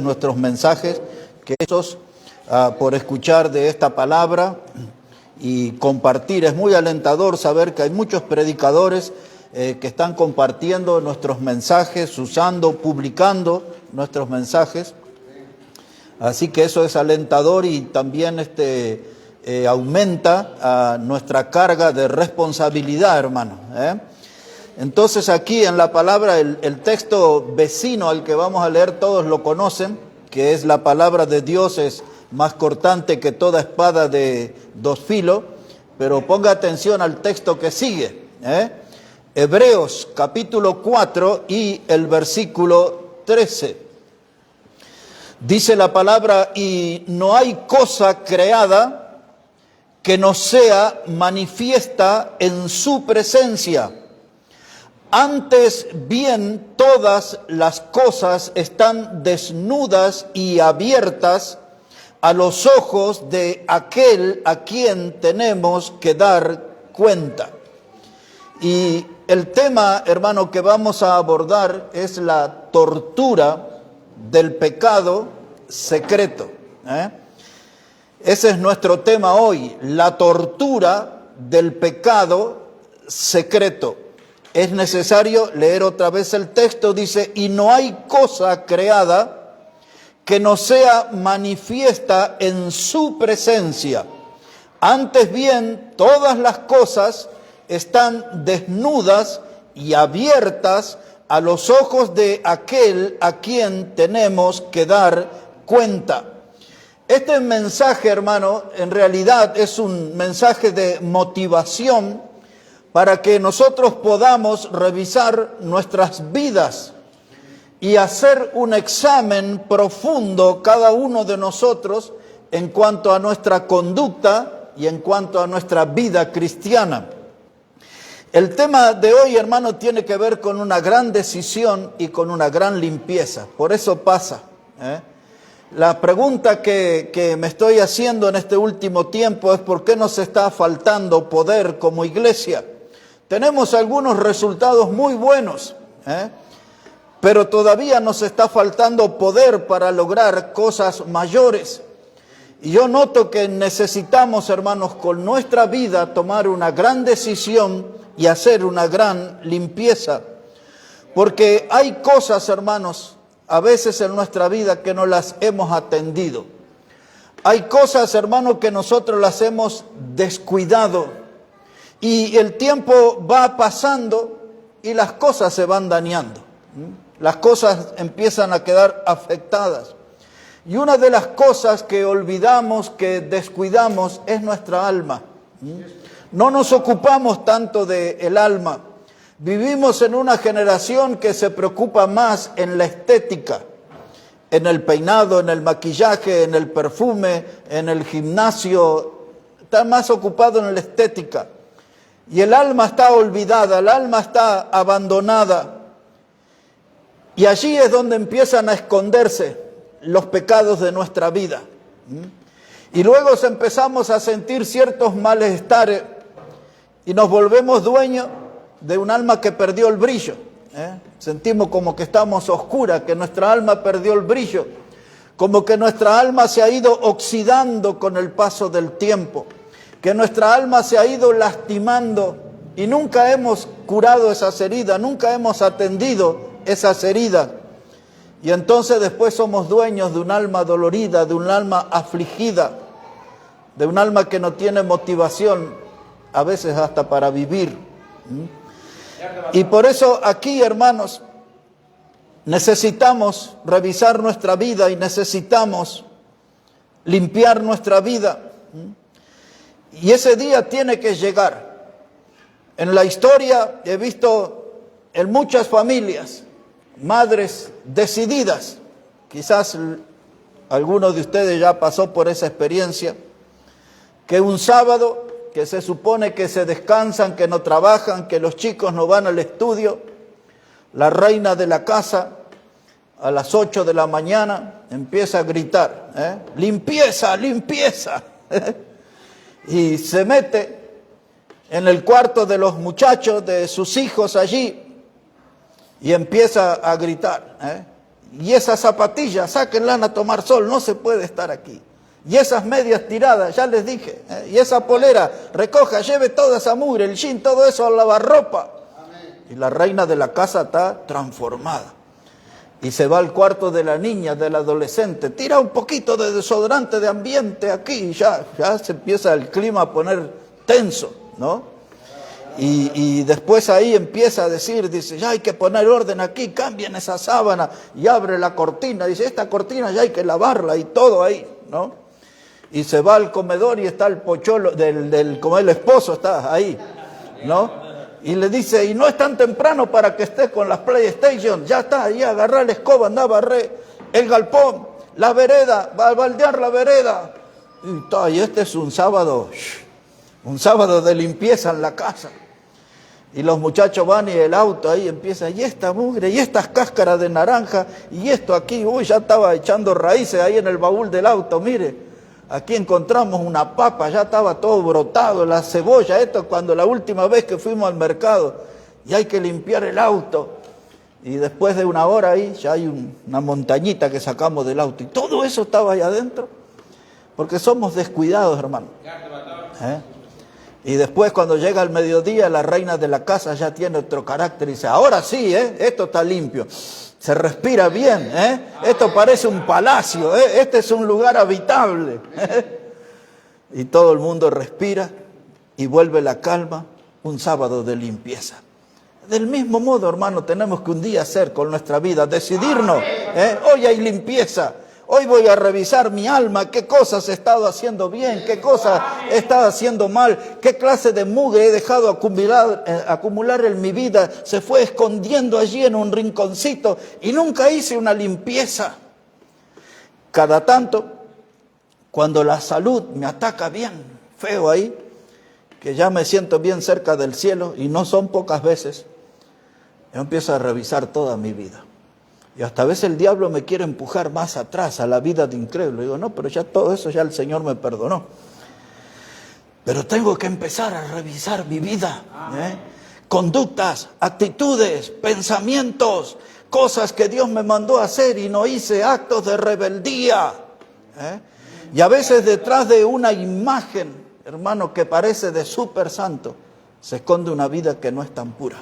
nuestros mensajes, que esos por escuchar de esta palabra y compartir. Es muy alentador saber que hay muchos predicadores que están compartiendo nuestros mensajes, usando, publicando nuestros mensajes. Así que eso es alentador y también aumenta nuestra carga de responsabilidad, hermano. Entonces aquí en la palabra, el texto vecino al que vamos a leer, todos lo conocen, que es la palabra de Dios, es más cortante que toda espada de dos filos, pero ponga atención al texto que sigue. Hebreos capítulo 4 y el versículo 13. Dice la palabra: y no hay cosa creada que no sea manifiesta en su presencia. Antes bien, todas las cosas están desnudas y abiertas a los ojos de aquel a quien tenemos que dar cuenta. Y el tema, hermano, que vamos a abordar es la tortura del pecado secreto. Ese es nuestro tema hoy, la tortura del pecado secreto. Es necesario leer otra vez el texto. Dice: y no hay cosa creada que no sea manifiesta en su presencia. Antes bien, todas las cosas están desnudas y abiertas a los ojos de aquel a quien tenemos que dar cuenta. Este mensaje, hermano, en realidad es un mensaje de motivación para que nosotros podamos revisar nuestras vidas y hacer un examen profundo cada uno de nosotros en cuanto a nuestra conducta y en cuanto a nuestra vida cristiana. El tema de hoy, hermano, tiene que ver con una gran decisión y con una gran limpieza. Por eso pasa. La pregunta que me estoy haciendo en este último tiempo es: ¿por qué nos está faltando poder como iglesia? Tenemos algunos resultados muy buenos, pero todavía nos está faltando poder para lograr cosas mayores. Y yo noto que necesitamos, hermanos, con nuestra vida tomar una gran decisión y hacer una gran limpieza. Porque hay cosas, hermanos, a veces en nuestra vida que no las hemos atendido. Hay cosas, hermanos, que nosotros las hemos descuidado. Y el tiempo va pasando y las cosas se van dañando. Las cosas empiezan a quedar afectadas. Y una de las cosas que olvidamos, que descuidamos, es nuestra alma. No nos ocupamos tanto del alma. Vivimos en una generación que se preocupa más en la estética, en el peinado, en el maquillaje, en el perfume, en el gimnasio. Está más ocupado en la estética. Y el alma está olvidada, el alma está abandonada. Y allí es donde empiezan a esconderse los pecados de nuestra vida. Y luego empezamos a sentir ciertos malestares y nos volvemos dueños de un alma que perdió el brillo. Sentimos como que estamos oscuras, que nuestra alma perdió el brillo, como que nuestra alma se ha ido oxidando con el paso del tiempo, que nuestra alma se ha ido lastimando y nunca hemos curado esas heridas, nunca hemos atendido esas heridas. Y entonces después somos dueños de un alma dolorida, de un alma afligida, de un alma que no tiene motivación, a veces hasta para vivir. Y por eso aquí, hermanos, necesitamos revisar nuestra vida y necesitamos limpiar nuestra vida. Y ese día tiene que llegar. En la historia he visto en muchas familias madres decididas. Quizás alguno de ustedes ya pasó por esa experiencia, que un sábado, que se supone que se descansan, que no trabajan, que los chicos no van al estudio, la reina de la casa a las 8 de la mañana empieza a gritar: ¡limpieza, limpieza! Y se mete en el cuarto de los muchachos, de sus hijos allí, y empieza a gritar. Y esas zapatillas, sáquenlas a tomar sol, no se puede estar aquí. Y esas medias tiradas, ya les dije, y esa polera, recoja, lleve toda esa mugre, el jean, todo eso al lavarropa. Y la reina de la casa está transformada. Y se va al cuarto de la niña, del adolescente, tira un poquito de desodorante de ambiente aquí, y ya se empieza el clima a poner tenso, ¿no? Y después ahí empieza a decir, dice, ya hay que poner orden aquí, cambien esa sábana, y abre la cortina, dice, esta cortina ya hay que lavarla, y todo ahí, ¿no? Y se va al comedor y está el pocholo, como el esposo está ahí, ¿no? Y le dice, y no es tan temprano para que estés con las PlayStation, ya está, ahí agarra la escoba, anda a barrer el galpón, la vereda, va a baldear la vereda. Y este es un sábado de limpieza en la casa. Y los muchachos van y el auto ahí empieza, y esta mugre, y estas cáscaras de naranja, y esto aquí, uy, ya estaba echando raíces ahí en el baúl del auto, mire, aquí encontramos una papa, ya estaba todo brotado, la cebolla, esto cuando la última vez que fuimos al mercado, y hay que limpiar el auto. Y después de una hora ahí, ya hay una montañita que sacamos del auto, y todo eso estaba ahí adentro, porque somos descuidados, hermano. Y después cuando llega el mediodía, la reina de la casa ya tiene otro carácter y dice, ahora sí, esto está limpio, se respira bien, esto parece un palacio, este es un lugar habitable. Y todo el mundo respira y vuelve la calma, un sábado de limpieza. Del mismo modo, hermano, tenemos que un día hacer con nuestra vida, decidirnos, hoy hay limpieza. Hoy voy a revisar mi alma, qué cosas he estado haciendo bien, qué cosas he estado haciendo mal, qué clase de mugre he dejado acumular en mi vida, se fue escondiendo allí en un rinconcito y nunca hice una limpieza. Cada tanto, cuando la salud me ataca bien feo ahí, que ya me siento bien cerca del cielo, y no son pocas veces, yo empiezo a revisar toda mi vida. Y hasta a veces el diablo me quiere empujar más atrás a la vida de incrédulo. Digo, no, pero ya todo eso ya el Señor me perdonó. Pero tengo que empezar a revisar mi vida. Conductas, actitudes, pensamientos, cosas que Dios me mandó a hacer y no hice, actos de rebeldía. Y a veces detrás de una imagen, hermano, que parece de súper santo, se esconde una vida que no es tan pura.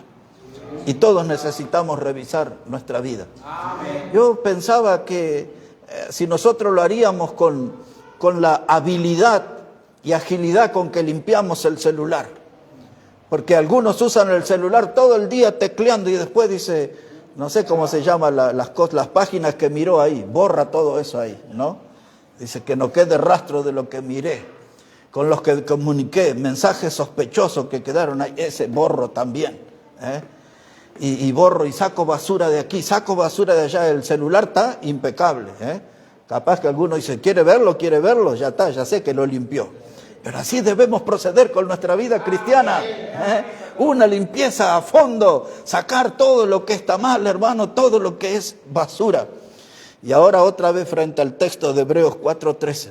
Y todos necesitamos revisar nuestra vida. Yo pensaba que si nosotros lo haríamos con la habilidad y agilidad con que limpiamos el celular, porque algunos usan el celular todo el día tecleando y después dice, no sé cómo se llaman las páginas que miró ahí, borra todo eso ahí, ¿no? Dice que no quede rastro de lo que miré, con los que comuniqué, mensajes sospechosos que quedaron ahí, ese borro también, Y borro y saco basura de aquí, saco basura de allá, el celular está impecable. Capaz que alguno dice, quiere verlo, ya está, ya sé que lo limpió. Pero así debemos proceder con nuestra vida cristiana. Una limpieza a fondo, sacar todo lo que está mal, hermano, todo lo que es basura. Y ahora otra vez frente al texto de Hebreos 4:13.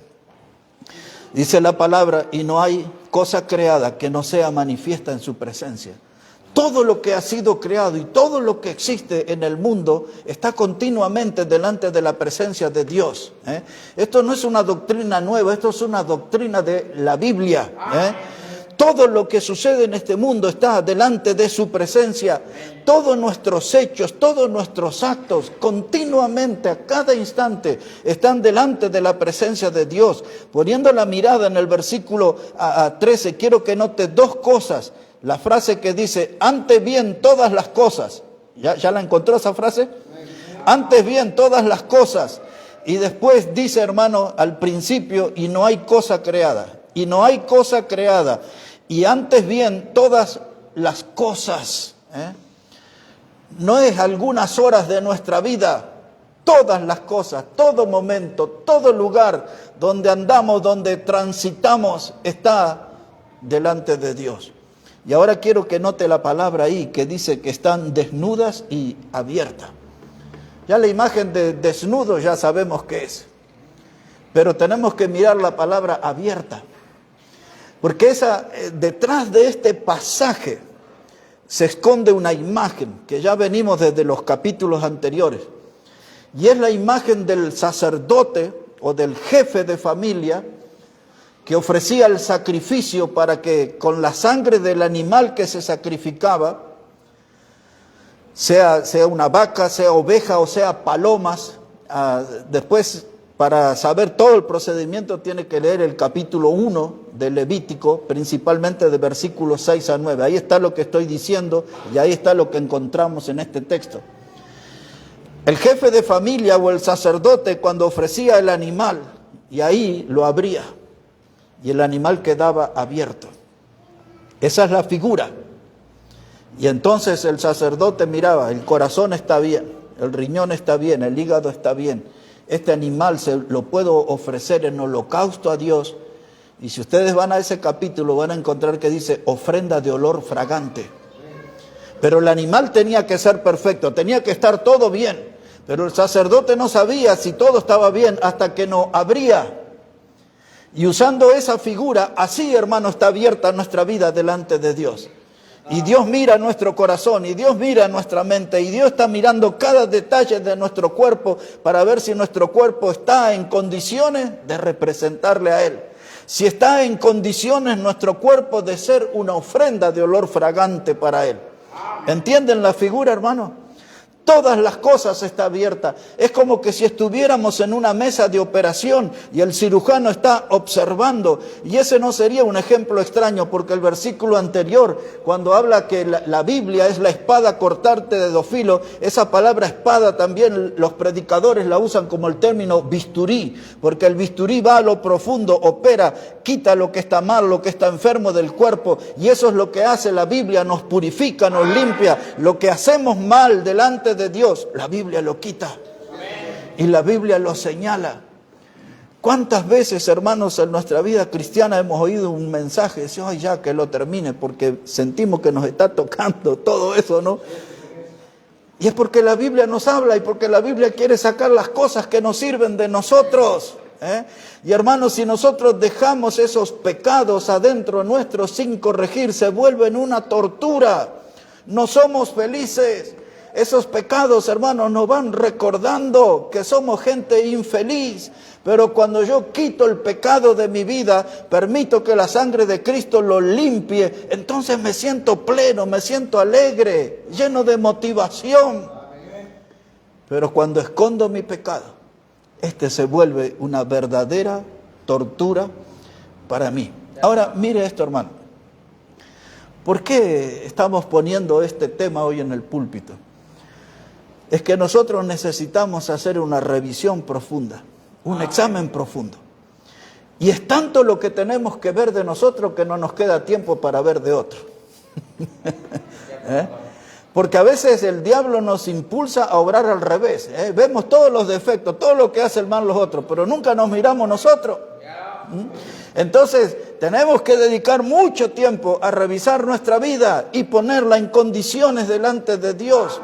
Dice la palabra, y no hay cosa creada que no sea manifiesta en su presencia. Todo lo que ha sido creado y todo lo que existe en el mundo está continuamente delante de la presencia de Dios. Esto no es una doctrina nueva, esto es una doctrina de la Biblia. Todo lo que sucede en este mundo está delante de su presencia. Todos nuestros hechos, todos nuestros actos, continuamente, a cada instante, están delante de la presencia de Dios. Poniendo la mirada en el versículo 13, quiero que note dos cosas. La frase que dice, antes bien todas las cosas. ¿Ya la encontró esa frase? Antes bien todas las cosas. Y después dice, hermano, al principio, y no hay cosa creada. Y no hay cosa creada. Y antes bien todas las cosas. No es algunas horas de nuestra vida. Todas las cosas, todo momento, todo lugar donde andamos, donde transitamos, está delante de Dios. Y ahora quiero que note la palabra ahí, que dice que están desnudas y abiertas. Ya la imagen de desnudo ya sabemos qué es. Pero tenemos que mirar la palabra abierta. Porque detrás de este pasaje se esconde una imagen que ya venimos desde los capítulos anteriores. y es la imagen del sacerdote o del jefe de familia que ofrecía el sacrificio para que con la sangre del animal que se sacrificaba, sea una vaca, sea oveja o sea palomas, después para saber todo el procedimiento tiene que leer el capítulo 1 de Levítico, principalmente de versículos 6 a 9. Ahí está lo que estoy diciendo y ahí está lo que encontramos en este texto. El jefe de familia o el sacerdote cuando ofrecía el animal, y ahí lo abría, y el animal quedaba abierto. Esa es la figura. Y entonces el sacerdote miraba, el corazón está bien, el riñón está bien, el hígado está bien. Este animal se lo puedo ofrecer en holocausto a Dios. Y si ustedes van a ese capítulo van a encontrar que dice ofrenda de olor fragante. Pero el animal tenía que ser perfecto, tenía que estar todo bien. Pero el sacerdote no sabía si todo estaba bien hasta que no abría. Y usando esa figura, así, hermano, está abierta nuestra vida delante de Dios. Y Dios mira nuestro corazón, y Dios mira nuestra mente, y Dios está mirando cada detalle de nuestro cuerpo para ver si nuestro cuerpo está en condiciones de representarle a Él. Si está en condiciones nuestro cuerpo de ser una ofrenda de olor fragante para Él. ¿Entienden la figura, hermano? Todas las cosas está abierta. Es como que si estuviéramos en una mesa de operación y el cirujano está observando. Y ese no sería un ejemplo extraño, porque el versículo anterior, cuando habla que la Biblia es la espada cortante de dos filos, esa palabra espada también los predicadores la usan como el término bisturí, porque el bisturí va a lo profundo, opera, quita lo que está mal, lo que está enfermo del cuerpo. Y eso es lo que hace la Biblia, nos purifica, nos limpia. Lo que hacemos mal delante de Dios, la Biblia lo quita y la Biblia lo señala. ¿Cuántas veces, hermanos, en nuestra vida cristiana hemos oído un mensaje? Decimos, ay, ya que lo termine, porque sentimos que nos está tocando todo eso, ¿no? Y es porque la Biblia nos habla y porque la Biblia quiere sacar las cosas que nos sirven de nosotros. Y hermanos, si nosotros dejamos esos pecados adentro nuestro sin corregir, se vuelven una tortura. No somos felices. Esos pecados, hermanos, nos van recordando que somos gente infeliz. Pero cuando yo quito el pecado de mi vida, permito que la sangre de Cristo lo limpie, entonces me siento pleno, me siento alegre, lleno de motivación. Pero cuando escondo mi pecado, este se vuelve una verdadera tortura para mí. Ahora, mire esto, hermano. ¿Por qué estamos poniendo este tema hoy en el púlpito? Es que nosotros necesitamos hacer una revisión profunda, un examen profundo. Y es tanto lo que tenemos que ver de nosotros que no nos queda tiempo para ver de otro. Porque a veces el diablo nos impulsa a obrar al revés. Vemos todos los defectos, todo lo que hace el mal los otros, pero nunca nos miramos nosotros. Entonces tenemos que dedicar mucho tiempo a revisar nuestra vida y ponerla en condiciones delante de Dios.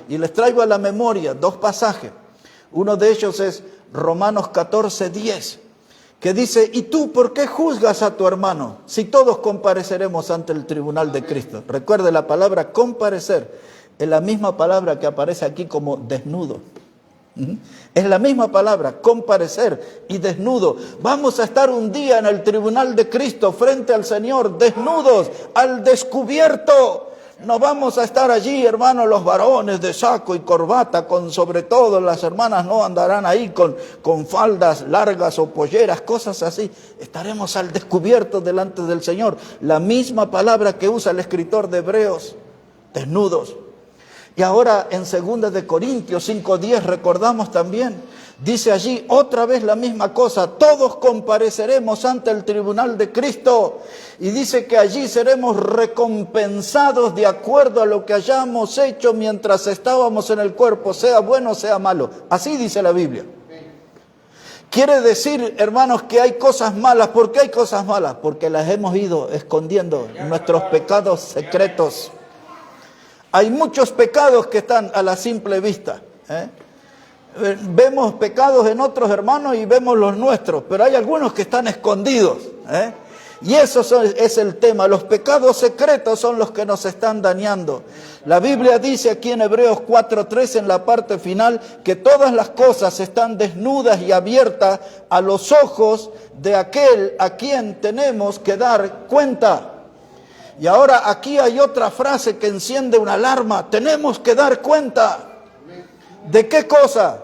Y les traigo a la memoria dos pasajes. Uno de ellos es Romanos 14:10, que dice, ¿y tú por qué juzgas a tu hermano si todos compareceremos ante el tribunal de Cristo? Recuerde, la palabra comparecer es la misma palabra que aparece aquí como desnudo. Es la misma palabra, comparecer y desnudo. Vamos a estar un día en el tribunal de Cristo frente al Señor, desnudos, al descubierto. No vamos a estar allí, hermanos, los varones de saco y corbata, sobre todo las hermanas no andarán ahí con faldas largas o polleras, cosas así. Estaremos al descubierto delante del Señor. La misma palabra que usa el escritor de Hebreos, desnudos. Y ahora en 2 de Corintios 5:10 recordamos también, dice allí otra vez la misma cosa, todos compareceremos ante el tribunal de Cristo. Y dice que allí seremos recompensados de acuerdo a lo que hayamos hecho mientras estábamos en el cuerpo, sea bueno o sea malo. Así dice la Biblia. Quiere decir, hermanos, que hay cosas malas. ¿Por qué hay cosas malas? Porque las hemos ido escondiendo, nuestros pecados secretos. Hay muchos pecados que están a la simple vista. Vemos pecados en otros hermanos y vemos los nuestros, pero hay algunos que están escondidos. Y eso es el tema. Los pecados secretos son los que nos están dañando. La Biblia dice aquí en Hebreos 4:3 en la parte final que todas las cosas están desnudas y abiertas a los ojos de aquel a quien tenemos que dar cuenta. Y ahora aquí hay otra frase que enciende una alarma. Tenemos que dar cuenta. ¿De qué cosa?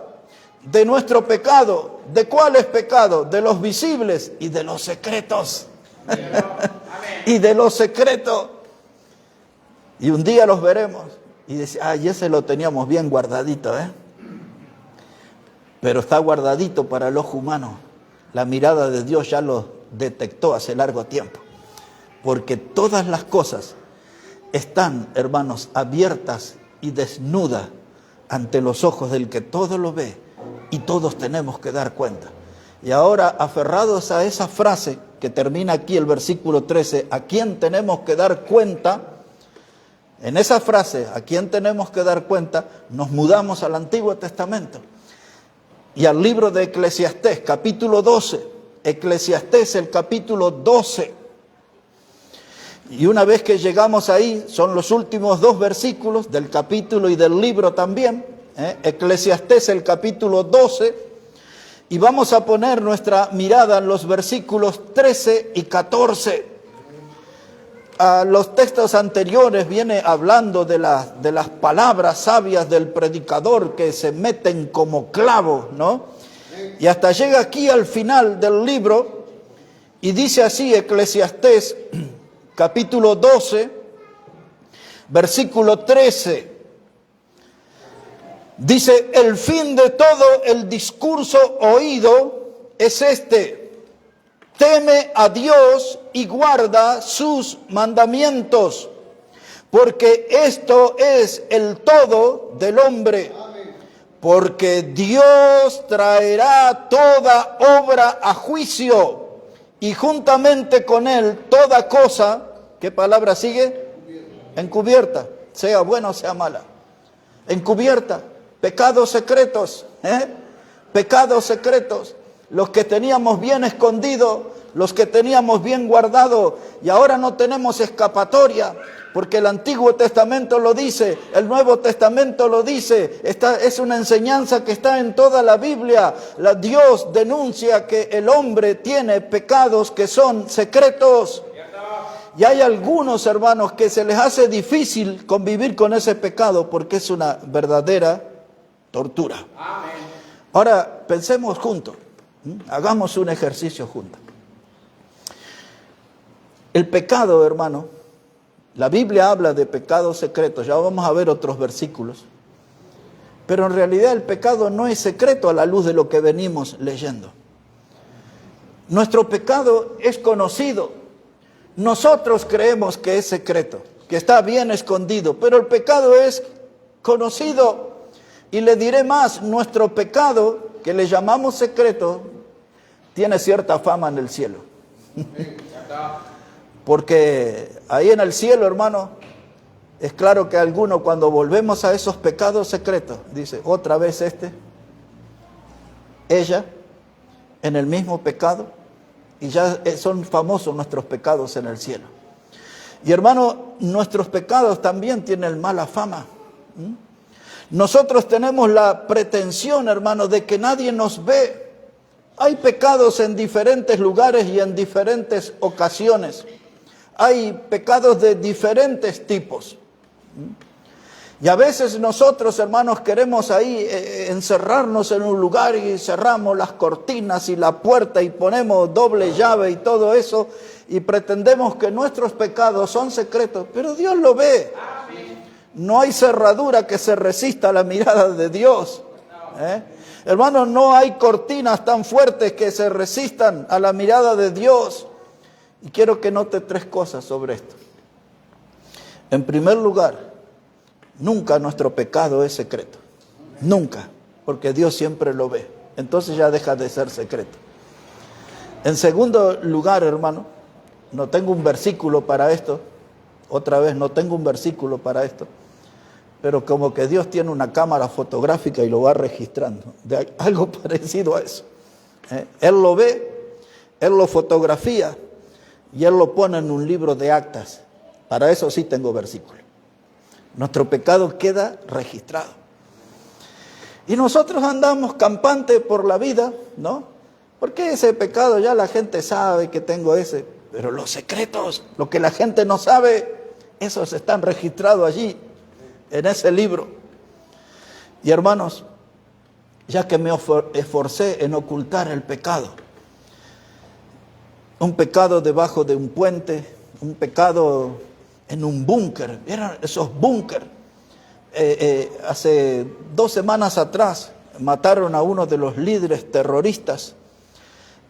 De nuestro pecado. ¿De cuáles pecados? De los visibles y de los secretos. Y de los secretos. Y un día los veremos. Y dice, ay, ese lo teníamos bien guardadito, Pero está guardadito para el ojo humano. La mirada de Dios ya lo detectó hace largo tiempo. Porque todas las cosas están, hermanos, abiertas y desnudas ante los ojos del que todo lo ve. Y todos tenemos que dar cuenta. Y ahora, aferrados a esa frase que termina aquí el versículo 13, ¿a quién tenemos que dar cuenta? En esa frase, ¿a quién tenemos que dar cuenta? Nos mudamos al Antiguo Testamento y al libro de Eclesiastés, capítulo 12. Eclesiastés, el capítulo 12. Y una vez que llegamos ahí, son los últimos 2 versículos del capítulo y del libro también. Eclesiastés, el capítulo 12. Y vamos a poner nuestra mirada en los versículos 13 y 14. Los textos anteriores viene hablando de las palabras sabias del predicador que se meten como clavos, ¿no? Y hasta llega aquí al final del libro y dice así Eclesiastés, capítulo 12, versículo 13. Dice, el fin de todo el discurso oído es este: teme a Dios y guarda sus mandamientos, porque esto es el todo del hombre. Porque Dios traerá toda obra a juicio, y juntamente con él toda cosa, ¿qué palabra sigue? Encubierta, sea buena o sea mala. Encubierta, pecados secretos, pecados secretos. Los que teníamos bien escondidos, los que teníamos bien guardados, y ahora no tenemos escapatoria, porque el Antiguo Testamento lo dice, el Nuevo Testamento lo dice, es una enseñanza que está en toda la Biblia. Dios denuncia que el hombre tiene pecados que son secretos. Y hay algunos hermanos que se les hace difícil convivir con ese pecado porque es una verdadera tortura. Amén. Ahora pensemos juntos. Hagamos un ejercicio juntos. El pecado, hermano, la Biblia habla de pecados secretos, ya vamos a ver otros versículos, pero en realidad el pecado no es secreto a la luz de lo que venimos leyendo. Nuestro pecado es conocido, nosotros creemos que es secreto, que está bien escondido, pero el pecado es conocido. Y le diré más, nuestro pecado, que le llamamos secreto, tiene cierta fama en el cielo. Porque ahí en el cielo, hermano, es claro que alguno cuando volvemos a esos pecados secretos, dice, otra vez ella, en el mismo pecado, y ya son famosos nuestros pecados en el cielo. Y hermano, nuestros pecados también tienen mala fama. Nosotros tenemos la pretensión, hermano, de que nadie nos ve. Hay pecados en diferentes lugares y en diferentes ocasiones. Hay pecados de diferentes tipos. Y a veces nosotros, hermanos, queremos ahí encerrarnos en un lugar y cerramos las cortinas y la puerta y ponemos doble llave y todo eso y pretendemos que nuestros pecados son secretos, pero Dios lo ve. No hay cerradura que se resista a la mirada de Dios. Hermanos, no hay cortinas tan fuertes que se resistan a la mirada de Dios. Y quiero que note 3 cosas sobre esto. En primer lugar, nunca nuestro pecado es secreto. Nunca. Porque Dios siempre lo ve. Entonces ya deja de ser secreto. En segundo lugar, hermano, no tengo un versículo para esto. Otra vez, no tengo un versículo para esto. Pero como que Dios tiene una cámara fotográfica y lo va registrando. De algo parecido a eso. Él lo ve, Él lo fotografía. y Él lo pone en un libro de actas. Para eso sí tengo versículo. Nuestro pecado queda registrado. Y nosotros andamos campantes por la vida, ¿no? Porque ese pecado ya la gente sabe que tengo ese. Pero los secretos, lo que la gente no sabe, esos están registrados allí, en ese libro. Y hermanos, ya que me esforcé en ocultar el pecado, un pecado debajo de un puente, un pecado en un búnker, ¿vieron esos búnker? Hace 2 semanas atrás mataron a uno de los líderes terroristas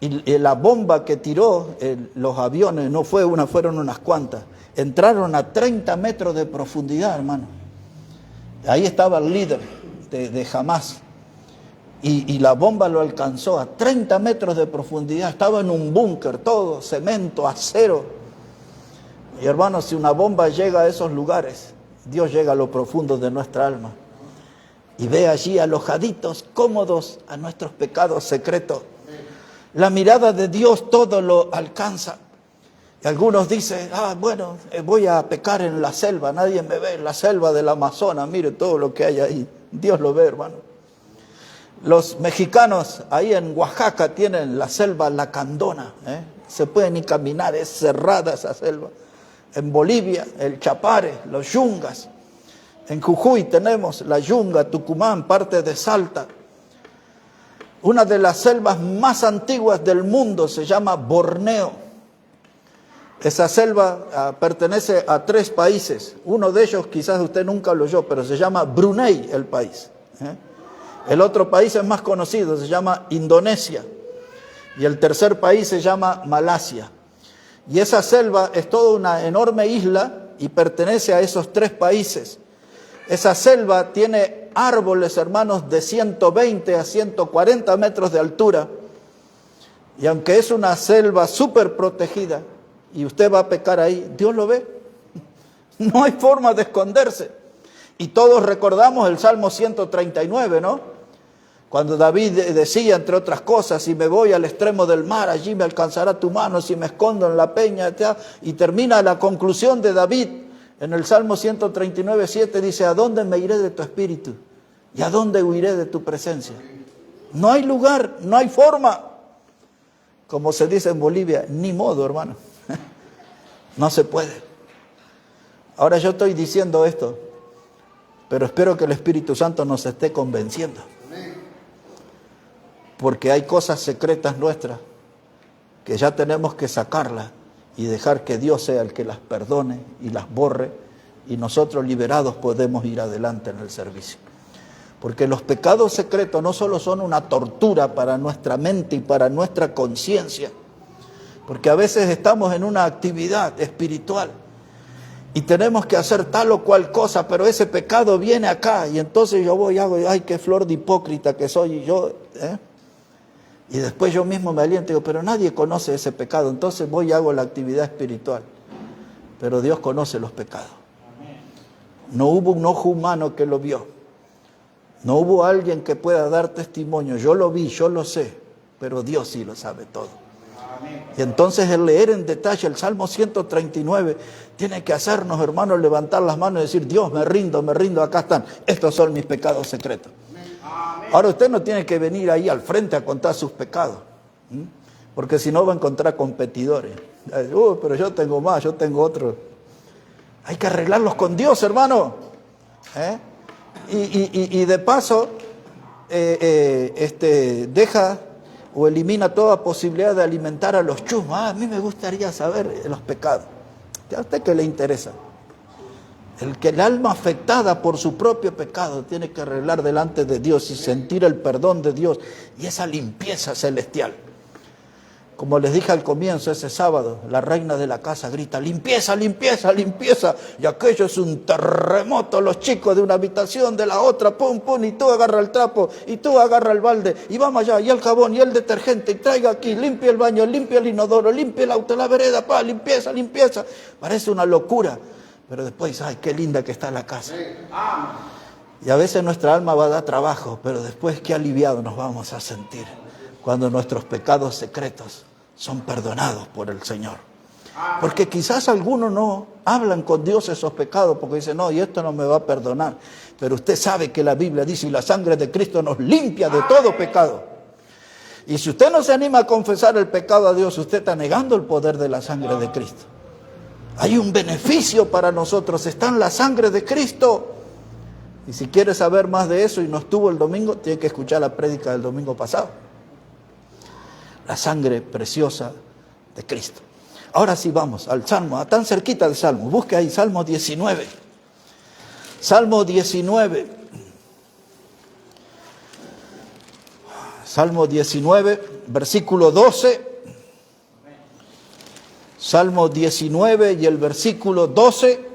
y la bomba que tiró los aviones, no fue una, fueron unas cuantas, entraron a 30 metros de profundidad, hermano. Ahí estaba el líder de Hamas y la bomba lo alcanzó a 30 metros de profundidad, estaba en un búnker, todo cemento, acero. Y hermanos, si una bomba llega a esos lugares, Dios llega a lo profundo de nuestra alma y ve allí alojaditos, cómodos a nuestros pecados secretos. La mirada de Dios todo lo alcanza. Y algunos dicen, bueno, voy a pecar en la selva, nadie me ve, en la selva del Amazonas, mire todo lo que hay ahí. Dios lo ve, hermano. Los mexicanos ahí en Oaxaca tienen la selva Lacandona, se puede ni caminar, es cerrada esa selva. En Bolivia, el Chapare, los Yungas. En Jujuy tenemos la Yunga, Tucumán, parte de Salta. Una de las selvas más antiguas del mundo se llama Borneo. Esa selva pertenece a 3 países. Uno de ellos quizás usted nunca lo oyó, pero se llama Brunei el país. El otro país es más conocido, se llama Indonesia. Y el tercer país se llama Malasia. Y esa selva es toda una enorme isla y pertenece a esos 3 países. Esa selva tiene árboles, hermanos, de 120 a 140 metros de altura. Y aunque es una selva súper protegida y usted va a pecar ahí, Dios lo ve. No hay forma de esconderse. Y todos recordamos el Salmo 139, ¿no? Cuando David decía, entre otras cosas, si me voy al extremo del mar, allí me alcanzará tu mano, si me escondo en la peña, y termina la conclusión de David en el Salmo 139, 7, dice, ¿a dónde me iré de tu espíritu? ¿Y a dónde huiré de tu presencia? No hay lugar, no hay forma. Como se dice en Bolivia, ni modo, hermano. No se puede. Ahora yo estoy diciendo esto, pero espero que el Espíritu Santo nos esté convenciendo. Porque hay cosas secretas nuestras que ya tenemos que sacarlas y dejar que Dios sea el que las perdone y las borre, y nosotros liberados podemos ir adelante en el servicio. Porque los pecados secretos no solo son una tortura para nuestra mente y para nuestra conciencia, porque a veces estamos en una actividad espiritual y tenemos que hacer tal o cual cosa, pero ese pecado viene acá y entonces yo voy y hago, ay, qué flor de hipócrita que soy, y yo, y después yo mismo me aliento y digo, pero nadie conoce ese pecado, entonces voy y hago la actividad espiritual. Pero Dios conoce los pecados. No hubo un ojo humano que lo vio. No hubo alguien que pueda dar testimonio. Yo lo vi, yo lo sé, pero Dios sí lo sabe todo. Y entonces el leer en detalle el Salmo 139 tiene que hacernos, hermanos, levantar las manos y decir, Dios, me rindo, acá están. Estos son mis pecados secretos. Ahora usted no tiene que venir ahí al frente a contar sus pecados, porque si no va a encontrar competidores. Pero yo tengo más, yo tengo otro. Hay que arreglarlos con Dios, hermano. Y de paso, deja o elimina toda posibilidad de alimentar a los chusmos. A mí me gustaría saber los pecados. ¿A usted qué le interesa? El alma afectada por su propio pecado tiene que arreglar delante de Dios y sentir el perdón de Dios y esa limpieza celestial. Como les dije al comienzo, ese sábado, la reina de la casa grita, limpieza, limpieza, limpieza. Y aquello es un terremoto, los chicos de una habitación, de la otra, pum, pum, y tú agarra el trapo, y tú agarra el balde, y vamos allá, y el jabón, y el detergente, y traiga aquí, limpia el baño, limpia el inodoro, limpia el auto, la vereda, limpieza, limpieza. Parece una locura. Pero después dice, ay, qué linda que está la casa. Y a veces nuestra alma va a dar trabajo, pero después qué aliviado nos vamos a sentir cuando nuestros pecados secretos son perdonados por el Señor. Porque quizás algunos no hablan con Dios esos pecados porque dicen, no, y esto no me va a perdonar. Pero usted sabe que la Biblia dice, y la sangre de Cristo nos limpia de todo pecado. Y si usted no se anima a confesar el pecado a Dios, usted está negando el poder de la sangre de Cristo. Hay un beneficio para nosotros, está en la sangre de Cristo. Y si quiere saber más de eso y no estuvo el domingo, tiene que escuchar la prédica del domingo pasado. La sangre preciosa de Cristo. Ahora sí vamos al Salmo, tan cerquita del Salmo. Busque ahí, Salmo 19. Salmo 19. Salmo 19, versículo 12. Salmo 19 y el versículo 12.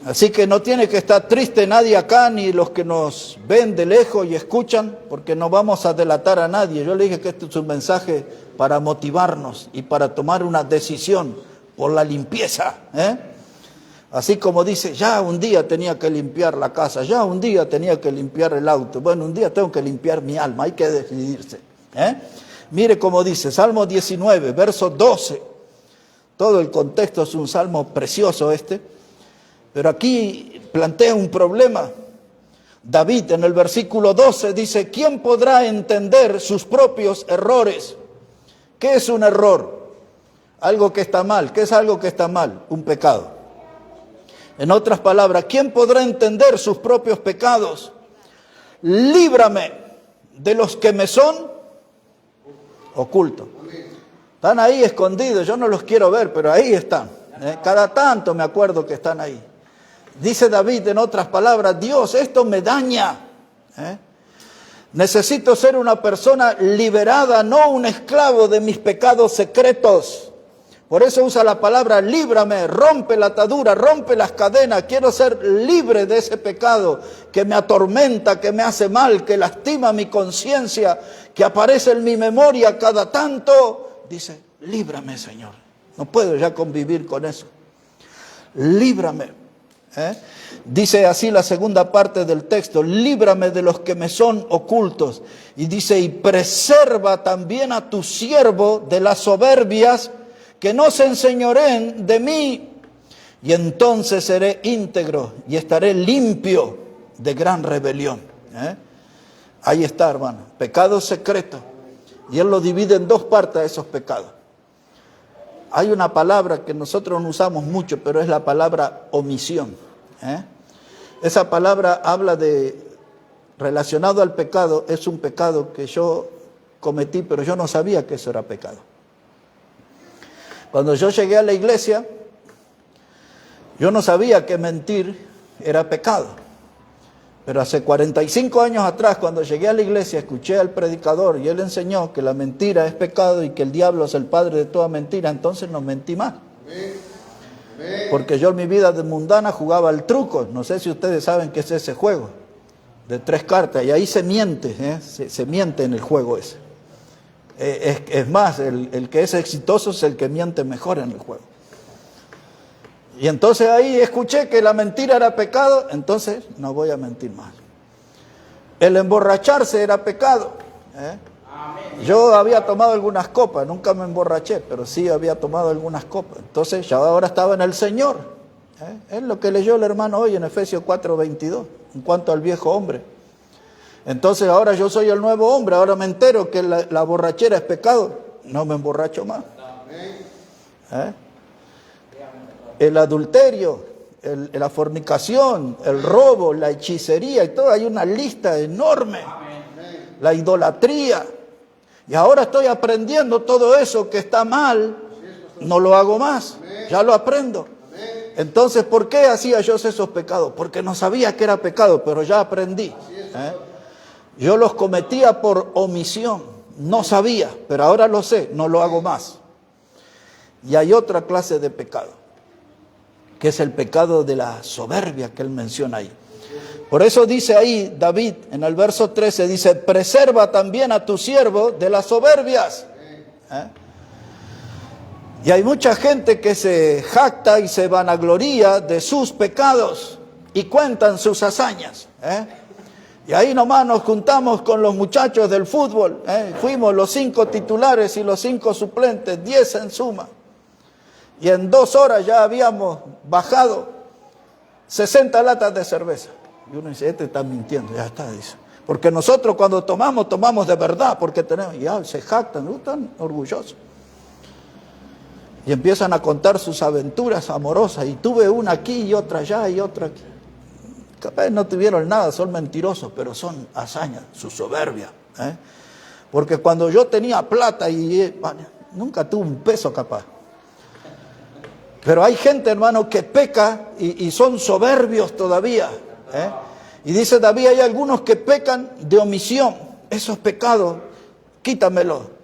Así que no tiene que estar triste nadie acá, ni los que nos ven de lejos y escuchan, porque no vamos a delatar a nadie. Yo le dije que este es un mensaje para motivarnos y para tomar una decisión por la limpieza. Así como dice, ya un día tenía que limpiar la casa, ya un día tenía que limpiar el auto. Bueno, un día tengo que limpiar mi alma, hay que decidirse. Mire cómo dice, Salmo 19, verso 12. Todo el contexto es un salmo precioso este. Pero aquí plantea un problema. David en el versículo 12 dice, ¿quién podrá entender sus propios errores? ¿Qué es un error? Algo que está mal. ¿Qué es algo que está mal? Un pecado. En otras palabras, ¿quién podrá entender sus propios pecados? Líbrame de los que me son ocultos. Están ahí escondidos, yo no los quiero ver, pero ahí están. Cada tanto me acuerdo que están ahí. Dice David en otras palabras, Dios, esto me daña. Necesito ser una persona liberada, no un esclavo de mis pecados secretos. Por eso usa la palabra líbrame, rompe la atadura, rompe las cadenas. Quiero ser libre de ese pecado que me atormenta, que me hace mal, que lastima mi conciencia, que aparece en mi memoria cada tanto. Dice, líbrame, Señor. No puedo ya convivir con eso. Líbrame. Dice así la segunda parte del texto, líbrame de los que me son ocultos. Y dice, y preserva también a tu siervo de las soberbias, que no se enseñoreen de mí. Y entonces seré íntegro y estaré limpio de gran rebelión. Ahí está, hermano, pecado secreto. Y él lo divide en dos partes, esos pecados. Hay una palabra que nosotros no usamos mucho, pero es la palabra omisión. Esa palabra habla de, relacionado al pecado, es un pecado que yo cometí, pero yo no sabía que eso era pecado. Cuando yo llegué a la iglesia, yo no sabía que mentir era pecado. Pero hace 45 años atrás, cuando llegué a la iglesia, escuché al predicador y él enseñó que la mentira es pecado y que el diablo es el padre de toda mentira, entonces no mentí más. Porque yo en mi vida de mundana jugaba al truco, no sé si ustedes saben qué es ese juego, de 3 cartas, y ahí se miente, se miente en el juego ese. Es más, el que es exitoso es el que miente mejor en el juego. Y entonces ahí escuché que la mentira era pecado, entonces no voy a mentir más. El emborracharse era pecado. Yo había tomado algunas copas, nunca me emborraché, pero sí había tomado algunas copas. Entonces ya ahora estaba en el Señor. Es lo que leyó el hermano hoy en Efesios 4:22, en cuanto al viejo hombre. Entonces ahora yo soy el nuevo hombre, ahora me entero que la borrachera es pecado, no me emborracho más. El adulterio, la fornicación, el robo, la hechicería y todo, hay una lista enorme. La idolatría. Y ahora estoy aprendiendo todo eso que está mal, no lo hago más, ya lo aprendo. Entonces, ¿por qué hacía yo esos pecados? Porque no sabía que era pecado, pero ya aprendí. Yo los cometía por omisión, no sabía, pero ahora lo sé, no lo hago más. Y hay otra clase de pecado, que es el pecado de la soberbia que él menciona ahí. Por eso dice ahí David, en el verso 13, dice, preserva también a tu siervo de las soberbias. Y hay mucha gente que se jacta y se vanagloria de sus pecados y cuentan sus hazañas. Y ahí nomás nos juntamos con los muchachos del fútbol. Fuimos los 5 titulares y los 5 suplentes, 10 en suma. Y en 2 horas ya habíamos bajado 60 latas de cerveza. Y uno dice, este está mintiendo, ya está, dice. Porque nosotros cuando tomamos, tomamos de verdad, porque tenemos, ya se jactan, están orgullosos. Y empiezan a contar sus aventuras amorosas. Y tuve una aquí y otra allá y otra aquí. Capaz no tuvieron nada, son mentirosos, pero son hazañas, su soberbia. Porque cuando yo tenía plata y nunca tuve un peso capaz. Pero hay gente, hermano, que peca y son soberbios todavía. Y dice David, hay algunos que pecan de omisión. Esos pecados, quítamelo.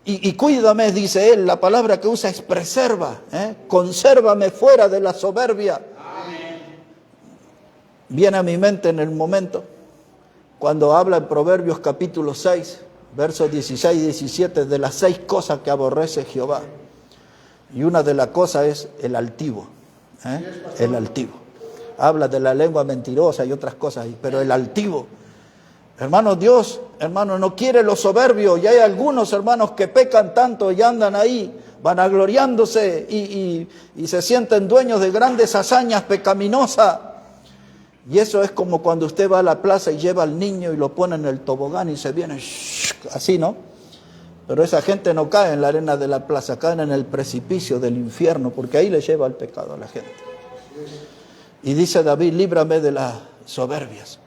Y cuídame, dice él, la palabra que usa es preserva. Consérvame fuera de la soberbia. Viene a mi mente en el momento cuando habla en Proverbios capítulo 6, versos 16 y 17, de las 6 cosas que aborrece Jehová. Y una de las cosas es el altivo. El altivo. Habla de la lengua mentirosa y otras cosas, pero el altivo. Hermano, Dios, hermano, no quiere los soberbios. Y hay algunos hermanos que pecan tanto y andan ahí vanagloriándose y se sienten dueños de grandes hazañas pecaminosas. Y eso es como cuando usted va a la plaza y lleva al niño y lo pone en el tobogán y se viene así, ¿no? Pero esa gente no cae en la arena de la plaza, caen en el precipicio del infierno, porque ahí le lleva el pecado a la gente. Y dice David, líbrame de las soberbias.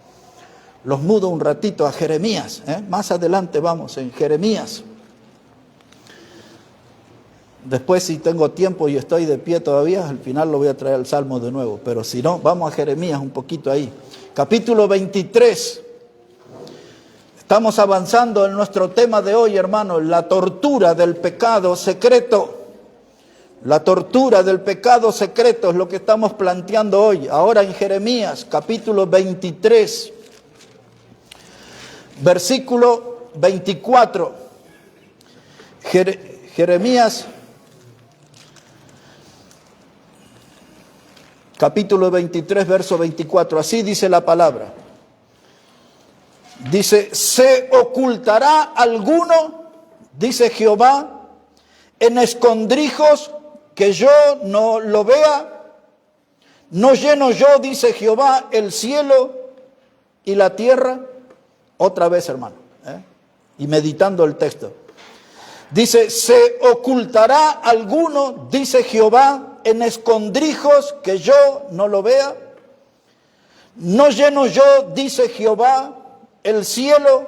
Los mudo un ratito a Jeremías, más adelante vamos, en Jeremías. Después, si tengo tiempo y estoy de pie todavía, al final lo voy a traer al Salmo de nuevo. Pero si no, vamos a Jeremías un poquito ahí. Capítulo 23. Estamos avanzando en nuestro tema de hoy, hermanos, la tortura del pecado secreto. La tortura del pecado secreto es lo que estamos planteando hoy. Ahora en Jeremías, capítulo 23, versículo 24. Jeremías, capítulo 23, verso 24. Así dice la palabra. Dice, ¿se ocultará alguno, dice Jehová, en escondrijos que yo no lo vea? ¿No lleno yo, dice Jehová, el cielo y la tierra? Otra vez, hermano, y meditando el texto. Dice, ¿se ocultará alguno, dice Jehová, en escondrijos que yo no lo vea? ¿No lleno yo, dice Jehová, el cielo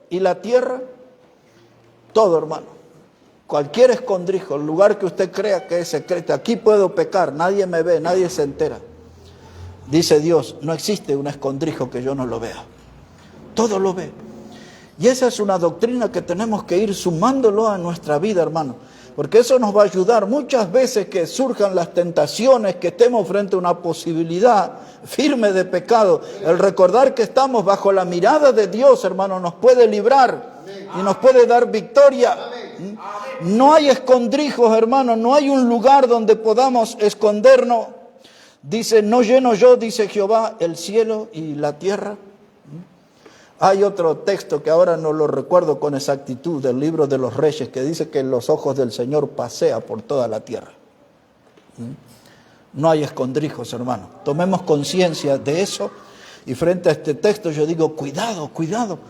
y la tierra? Todo, hermano. Cualquier escondrijo, el lugar que usted crea que es secreto, aquí puedo pecar, nadie me ve, nadie se entera. Dice Dios, no existe un escondrijo que yo no lo vea. Todo lo ve. Y esa es una doctrina que tenemos que ir sumándolo a nuestra vida, hermano. Porque eso nos va a ayudar muchas veces que surjan las tentaciones, que estemos frente a una posibilidad firme de pecado. El recordar que estamos bajo la mirada de Dios, hermano, nos puede librar y nos puede dar victoria. No hay escondrijos, hermano, no hay un lugar donde podamos escondernos. Dice, no lleno yo, dice Jehová, el cielo y la tierra. Hay otro texto que ahora no lo recuerdo con exactitud, del libro de los Reyes, que dice que los ojos del Señor pasea por toda la tierra. No hay escondrijos, hermano. Tomemos conciencia de eso. Y frente a este texto yo digo, cuidado, cuidado.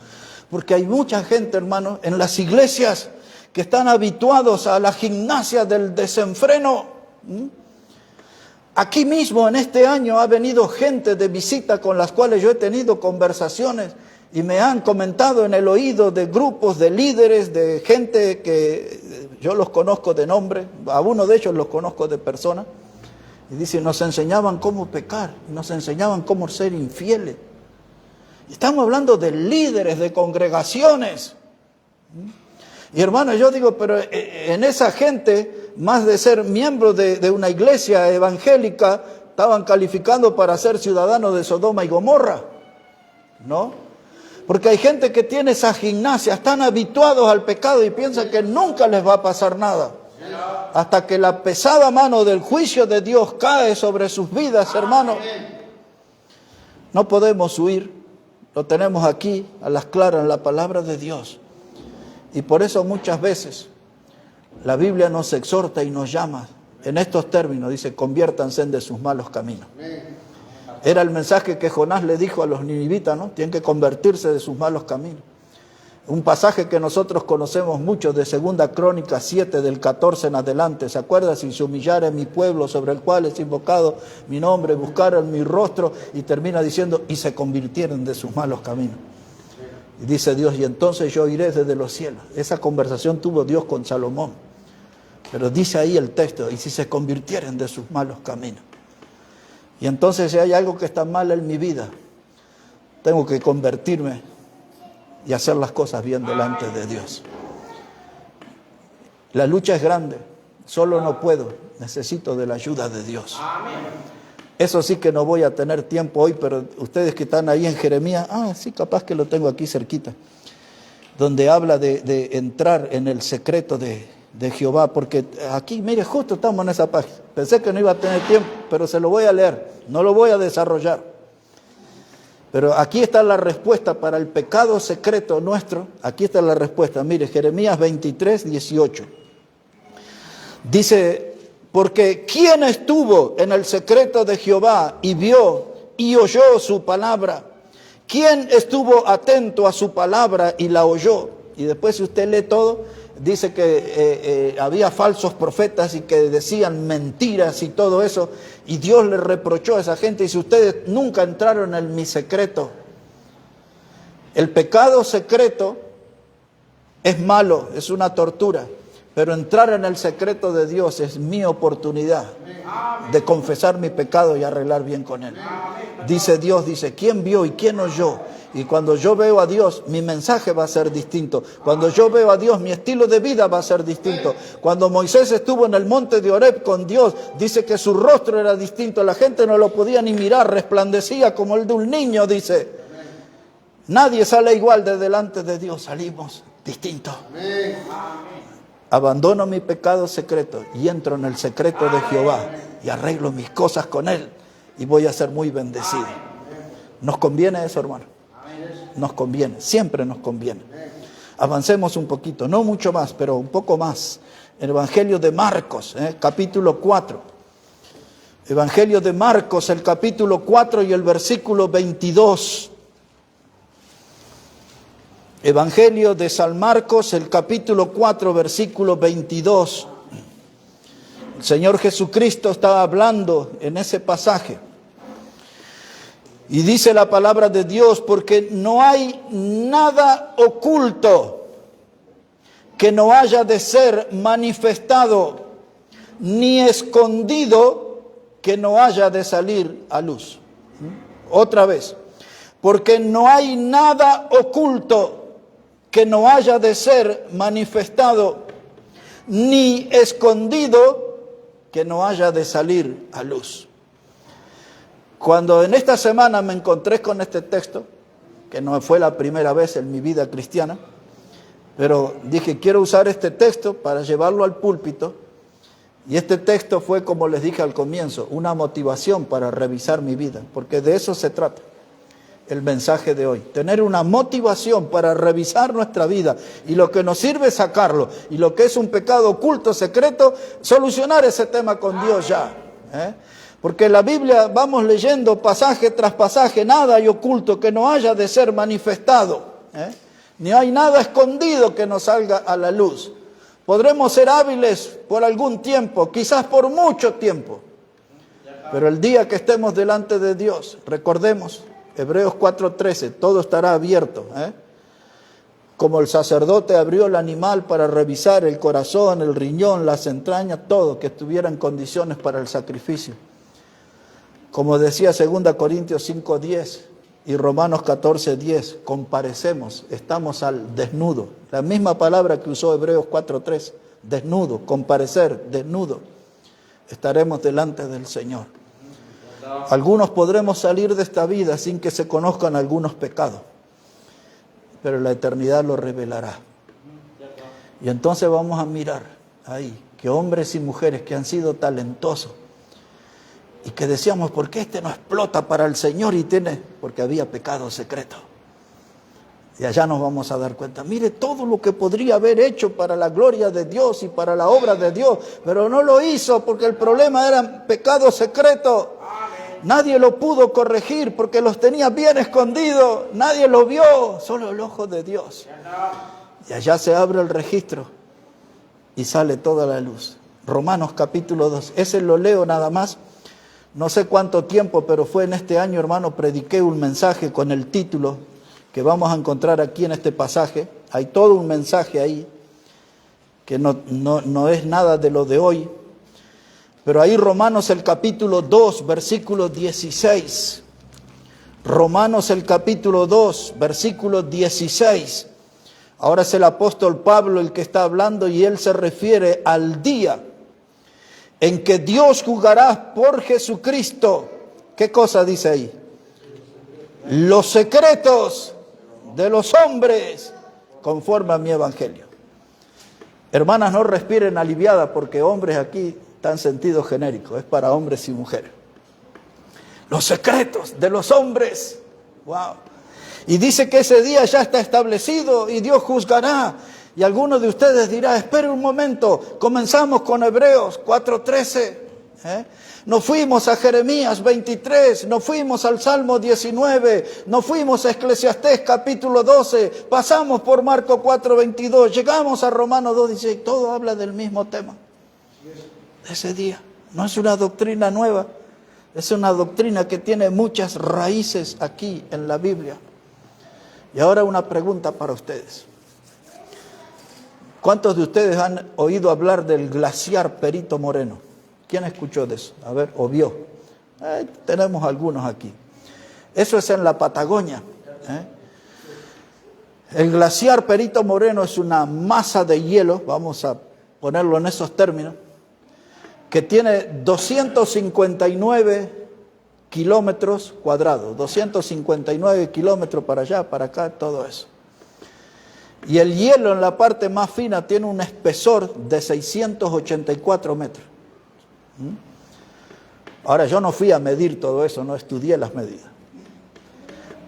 Porque hay mucha gente, hermano, en las iglesias que están habituados a la gimnasia del desenfreno. Aquí mismo, en este año, ha venido gente de visita con las cuales yo he tenido conversaciones. Y me han comentado en el oído de grupos de líderes, de gente que yo los conozco de nombre, a uno de ellos los conozco de persona, y dice, nos enseñaban cómo pecar, nos enseñaban cómo ser infieles. Estamos hablando de líderes, de congregaciones. Y hermano, yo digo, pero en esa gente, más de ser miembros de una iglesia evangélica, estaban calificando para ser ciudadanos de Sodoma y Gomorra, ¿no? Porque hay gente que tiene esa gimnasia, están habituados al pecado y piensan que nunca les va a pasar nada. Hasta que la pesada mano del juicio de Dios cae sobre sus vidas, hermano. No podemos huir Lo tenemos aquí a las claras en la palabra de Dios. Y por eso muchas veces la Biblia nos exhorta y nos llama en estos términos. Dice, conviértanse de sus malos caminos. Era el mensaje que Jonás le dijo a los ninivitas, ¿no? Tienen que convertirse de sus malos caminos. Un pasaje que nosotros conocemos mucho de 2 Crónicas 7, del 14 en adelante. ¿Se acuerda? Si se humillare mi pueblo sobre el cual es invocado mi nombre, buscaran mi rostro, y termina diciendo, y se convirtieron de sus malos caminos. Y dice Dios, y entonces yo iré desde los cielos. Esa conversación tuvo Dios con Salomón. Pero dice ahí el texto, y si se convirtieren de sus malos caminos. Y entonces si hay algo que está mal en mi vida, tengo que convertirme y hacer las cosas bien delante de Dios. La lucha es grande, solo no puedo, necesito de la ayuda de Dios. Eso sí que no voy a tener tiempo hoy, pero ustedes que están ahí en Jeremías, sí, capaz que lo tengo aquí cerquita, donde habla de entrar en el secreto de Jehová, porque aquí, mire, justo estamos en esa página. Pensé que no iba a tener tiempo, pero se lo voy a leer, no lo voy a desarrollar. Pero aquí está la respuesta para el pecado secreto nuestro. Aquí está la respuesta. Mire, Jeremías 23, 18. Dice, porque ¿quién estuvo en el secreto de Jehová y vio y oyó su palabra? ¿Quién estuvo atento a su palabra y la oyó? Y después si usted lee todo, dice que había falsos profetas y que decían mentiras y todo eso. Y Dios le reprochó a esa gente y dice, ustedes nunca entraron en mi secreto. El pecado secreto es malo, es una tortura. Pero entrar en el secreto de Dios es mi oportunidad de confesar mi pecado y arreglar bien con él. Dice Dios, dice, ¿quién vio y quién oyó? Y cuando yo veo a Dios, mi mensaje va a ser distinto. Cuando yo veo a Dios, mi estilo de vida va a ser distinto. Cuando Moisés estuvo en el monte de Horeb con Dios, dice que su rostro era distinto. La gente no lo podía ni mirar, resplandecía como el de un niño, dice. Nadie sale igual de delante de Dios, salimos distintos. Abandono mi pecado secreto y entro en el secreto de Jehová y arreglo mis cosas con él y voy a ser muy bendecido. ¿Nos conviene eso, hermano? Nos conviene, siempre nos conviene. Avancemos un poquito, no mucho más, pero un poco más. El Evangelio de Marcos, capítulo 4. Evangelio de Marcos, el capítulo 4 y el versículo 22. Evangelio de San Marcos, el capítulo 4, versículo 22. El Señor Jesucristo estaba hablando en ese pasaje. Y dice la palabra de Dios, porque no hay nada oculto que no haya de ser manifestado, ni escondido que no haya de salir a luz. Otra vez, porque no hay nada oculto que no haya de ser manifestado, ni escondido que no haya de salir a luz. Cuando en esta semana me encontré con este texto, que no fue la primera vez en mi vida cristiana, pero dije, quiero usar este texto para llevarlo al púlpito, y este texto fue, como les dije al comienzo, una motivación para revisar mi vida, porque de eso se trata el mensaje de hoy, tener una motivación para revisar nuestra vida, y lo que nos sirve es sacarlo, y lo que es un pecado oculto, secreto, solucionar ese tema con Dios ya, Porque en la Biblia vamos leyendo pasaje tras pasaje, nada hay oculto que no haya de ser manifestado, ni hay nada escondido que no salga a la luz. Podremos ser hábiles por algún tiempo, quizás por mucho tiempo, pero el día que estemos delante de Dios, recordemos, Hebreos 4:13, todo estará abierto, como el sacerdote abrió el animal para revisar el corazón, el riñón, las entrañas, todo, que estuviera en condiciones para el sacrificio. Como decía 2 Corintios 5:10 y Romanos 14:10, comparecemos, estamos al desnudo. La misma palabra que usó Hebreos 4:3, desnudo, comparecer, desnudo. Estaremos delante del Señor. Algunos podremos salir de esta vida sin que se conozcan algunos pecados, pero la eternidad lo revelará. Y entonces vamos a mirar ahí que hombres y mujeres que han sido talentosos y que decíamos, ¿por qué este no explota para el Señor? Y tiene, porque había pecado secreto. Y allá nos vamos a dar cuenta, mire todo lo que podría haber hecho para la gloria de Dios y para la obra de Dios, pero no lo hizo porque el problema era pecado secreto. Nadie lo pudo corregir porque los tenía bien escondidos, nadie lo vio, solo el ojo de Dios. Y allá se abre el registro y sale toda la luz. Romanos capítulo 2, ese lo leo nada más. No sé cuánto tiempo, pero fue en este año, hermano, prediqué un mensaje con el título que vamos a encontrar aquí en este pasaje. Hay todo un mensaje ahí, que no es nada de lo de hoy. Pero ahí Romanos el capítulo 2, versículo 16. Romanos el capítulo 2, versículo 16. Ahora es el apóstol Pablo el que está hablando y él se refiere al día en que Dios juzgará por Jesucristo. ¿Qué cosa dice ahí? Los secretos de los hombres conforme a mi evangelio. Hermanas, no respiren aliviadas porque hombres aquí está en sentido genérico, es para hombres y mujeres. Los secretos de los hombres. Wow. Y dice que ese día ya está establecido y Dios juzgará. Y algunos de ustedes dirán, espere un momento, comenzamos con Hebreos 4:13. Nos fuimos a Jeremías 23, nos fuimos al Salmo 19, nos fuimos a Eclesiastés capítulo 12, pasamos por Marcos 4:22, llegamos a Romanos 2:16, todo habla del mismo tema. Ese día no es una doctrina nueva, es una doctrina que tiene muchas raíces aquí en la Biblia. Y ahora una pregunta para ustedes. ¿Cuántos de ustedes han oído hablar del glaciar Perito Moreno? ¿Quién escuchó de eso? A ver, o vio. Tenemos algunos aquí. Eso es en la Patagonia. El glaciar Perito Moreno es una masa de hielo, vamos a ponerlo en esos términos, que tiene 259 kilómetros cuadrados, 259 kilómetros para allá, para acá, todo eso. Y el hielo en la parte más fina tiene un espesor de 684 metros. Ahora, yo no fui a medir todo eso, no estudié las medidas.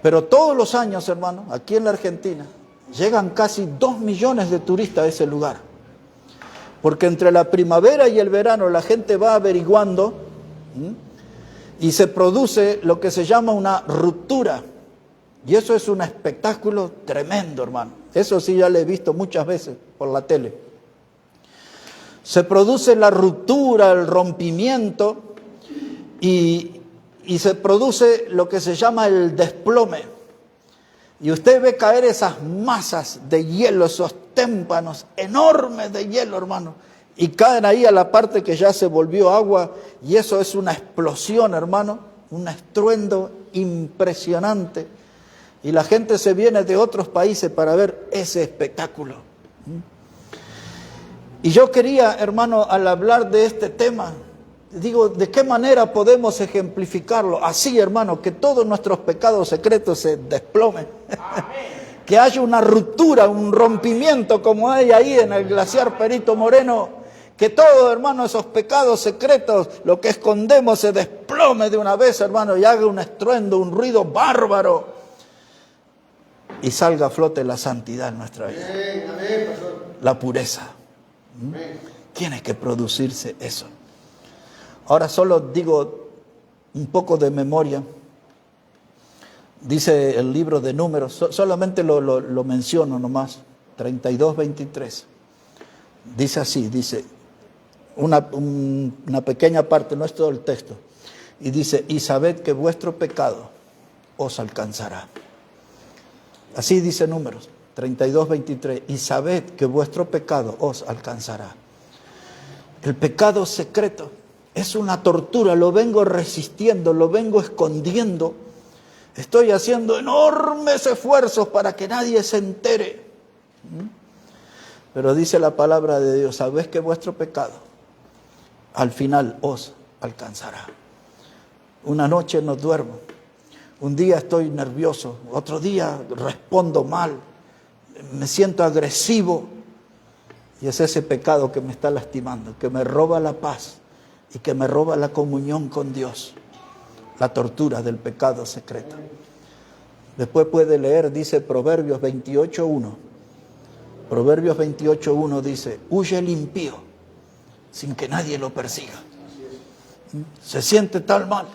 Pero todos los años, hermano, aquí en la Argentina, llegan casi 2 millones de turistas a ese lugar. Porque entre la primavera y el verano la gente va averiguando y se produce lo que se llama una ruptura. Y eso es un espectáculo tremendo, hermano. Eso sí ya lo he visto muchas veces por la tele. Se produce la ruptura, el rompimiento y se produce lo que se llama el desplome. Y usted ve caer esas masas de hielo, esos témpanos enormes de hielo, hermano. Y caen ahí a la parte que ya se volvió agua. Y eso es una explosión, hermano. Un estruendo impresionante. Y la gente se viene de otros países para ver ese espectáculo. Y yo quería, hermano, al hablar de este tema, digo, ¿de qué manera podemos ejemplificarlo? Así, hermano, que todos nuestros pecados secretos se desplomen. Que haya una ruptura, un rompimiento como hay ahí en el glaciar Perito Moreno. Que todo, hermano, esos pecados secretos, lo que escondemos se desplome de una vez, hermano, y haga un estruendo, un ruido bárbaro. Y salga a flote la santidad en nuestra vida. La pureza. Tiene que producirse eso. Ahora solo digo un poco de memoria. Dice el libro de Números, solamente lo menciono nomás, 32:23. Dice así, dice, una pequeña parte, no es todo el texto. Y dice, y sabed que vuestro pecado os alcanzará. Así dice Números 32:23. Y sabed que vuestro pecado os alcanzará. El pecado secreto es una tortura. Lo vengo resistiendo, lo vengo escondiendo. Estoy haciendo enormes esfuerzos para que nadie se entere. Pero dice la palabra de Dios, sabed que vuestro pecado al final os alcanzará. Una noche no duermo. Un día estoy nervioso, otro día respondo mal, me siento agresivo. Y es ese pecado que me está lastimando, que me roba la paz y que me roba la comunión con Dios. La tortura del pecado secreto. Después puede leer, dice Proverbios 28:1. Proverbios 28:1 dice, huye el impío sin que nadie lo persiga. Se siente tal mal,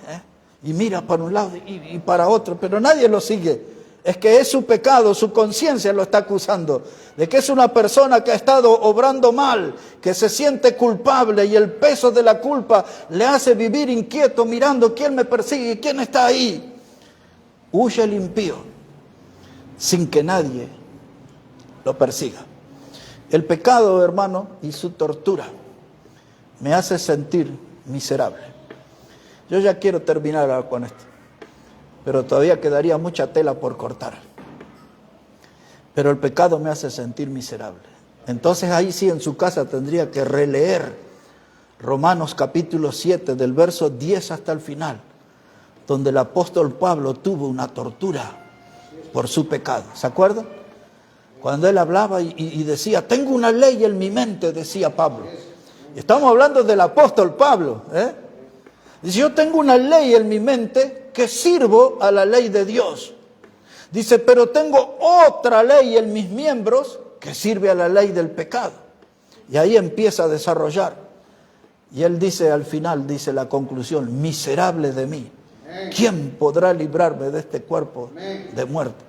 y mira para un lado y para otro, pero nadie lo sigue. Es que es su pecado, su conciencia lo está acusando, de que es una persona que ha estado obrando mal, que se siente culpable y el peso de la culpa le hace vivir inquieto mirando quién me persigue, quién está ahí. Huye el impío sin que nadie lo persiga. El pecado, hermano, y su tortura me hace sentir miserable. Yo ya quiero terminar con esto, pero todavía quedaría mucha tela por cortar. Pero el pecado me hace sentir miserable. Entonces ahí sí en su casa tendría que releer Romanos capítulo 7, del verso 10 hasta el final, donde el apóstol Pablo tuvo una tortura por su pecado. ¿Se acuerdan? Cuando él hablaba y decía, tengo una ley en mi mente, decía Pablo. Estamos hablando del apóstol Pablo, Dice, yo tengo una ley en mi mente que sirvo a la ley de Dios. Dice, pero tengo otra ley en mis miembros que sirve a la ley del pecado. Y ahí empieza a desarrollar. Y él dice al final, dice la conclusión, miserable de mí. ¿Quién podrá librarme de este cuerpo de muerte?